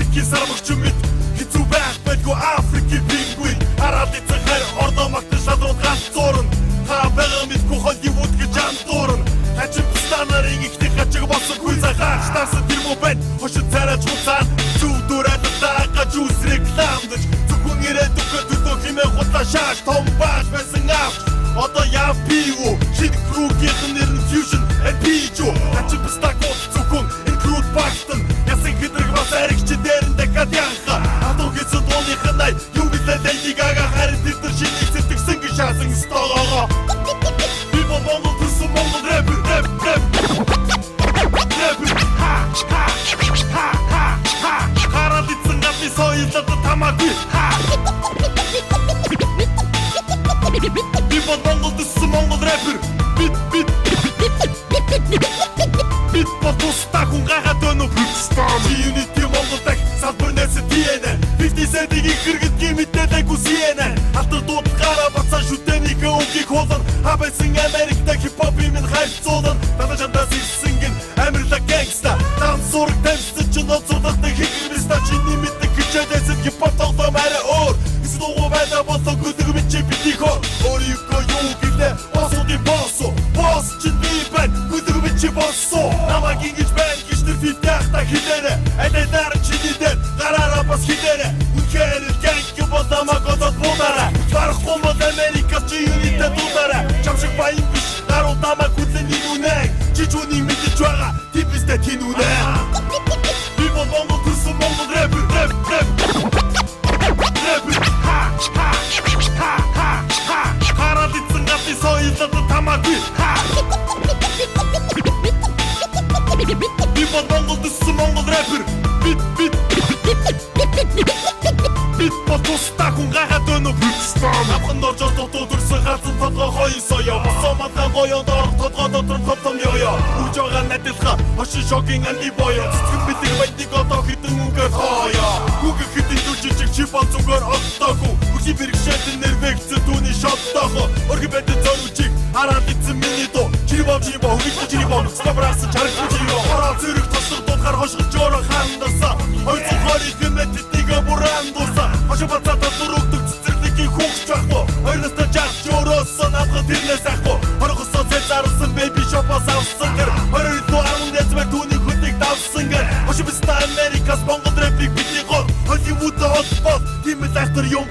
Америкийн сармагч мэд хэцүү байх байдгүй Африкийн пингвин хараад эцэг хайр ордоо магтан шалрууд ганц зуурна та байгаа мэдгүй Холливуд гэж андуурна Тажикстанарын ихтэй хачиг босонгүй захаач таарсан тэр муу байна хошид царайч хуцаад зүудүрээд таагаж үс рекламдаж зөвхөн ирээд өгөхөд хэмээх хутаа шааш том бааш байсан авч одоо яв пиво шид кругийнхэн нэр нь fusion and pijo Тажикстан зөвхөн энэ крут багтан ясын хэдрэг бас аригч дээрэн дахиад янха адуу гэсэн дууныхан най юу гэлээ Lady Gaga харин тэр шинийг сэтгэсэн гэж шаасан стогоо People Moнгол төрсөн Монгол rapper rap хараад ицэн гадны соёлд тамаагүй People Монгол төрсөн Монгол rapper бит потустаа хүн гахаад өнө Unity Монгол дах салбар нэсэ тийнэ 50 Cent-ийн хэрэгэд гимиттэйг үсийнэ Халтар дууд гараа бацаа шүтэнийг өвгийг хуулан Хабайсан Америкта хип-хопын минь хайрцуулан Танажандаас ирсэнген Америка гангста Нам сураг тамьсан ч ноцуудахтай хигэрмэста Чиний мэддэг хичээдээсэн хип-хоп тоглоом арай өөр Эсэд угуу байда болоо гүдэг бичээ битий хор Өөрийгөө юу гэлээ босуудын боссо Босс чинь би байна гүдэг бичээ боссо Намайг ингэж байна гэж тэр фитяхта хилээрэ Айдаар чиний дээр гараараа бас хилээрэ Үнхээр гэнг бол намайг одод буудаараа Барахгүй бол Америкас чи юнитэй дуудаараа Чамшиг баян биш гаруу намайг хүлэний үнэ Чичүүний мэдэж байгаа типистэй тин үнэ People Монгол төрсөн Монгол rapper хараад ицэн гадны соёлд тамаагүй People Монгол төрсөн Монгол rapper бит потустаа хүн гахаад өнө Авхан орж ордоо төрсөн хацсан толгой хоёр соёо Босоматан гоён доор толгой дотор том ёё Үрж байгаа найдалха хошин шокинг анди боё Цэцгэн битэг байдиг одоо хитэн үнгээр хооё Хүүгэх хитэн дүржижиг чи бол зүгээр оттоогүй Үхий бэргшээдэн нэрвэгцэн түүний шоттоохо Орги бэдэн зорвчиг хараад ицэн миний дуу Чири бом хөвгичтэй чири бом Скабраасан чараггүй жиро Орал зэрэг тослог дуудгаар хошгож жоороо хандаса 220 хэмэт тэтигээ бурандуса Хошибацата дурugдаг цэцэрлэгийн хүүхч байхгүй Хоёрнастай жах жороосон авах тэрнээс ахгүй Хоргосоо цэцарсан baby shop-аас авсан гэр 22 дэцмэр түүний хүнийг давсан гэр Хошибаста Америкас Монгол рэпийг битий гол Холливуд хот бол тийм л актер юм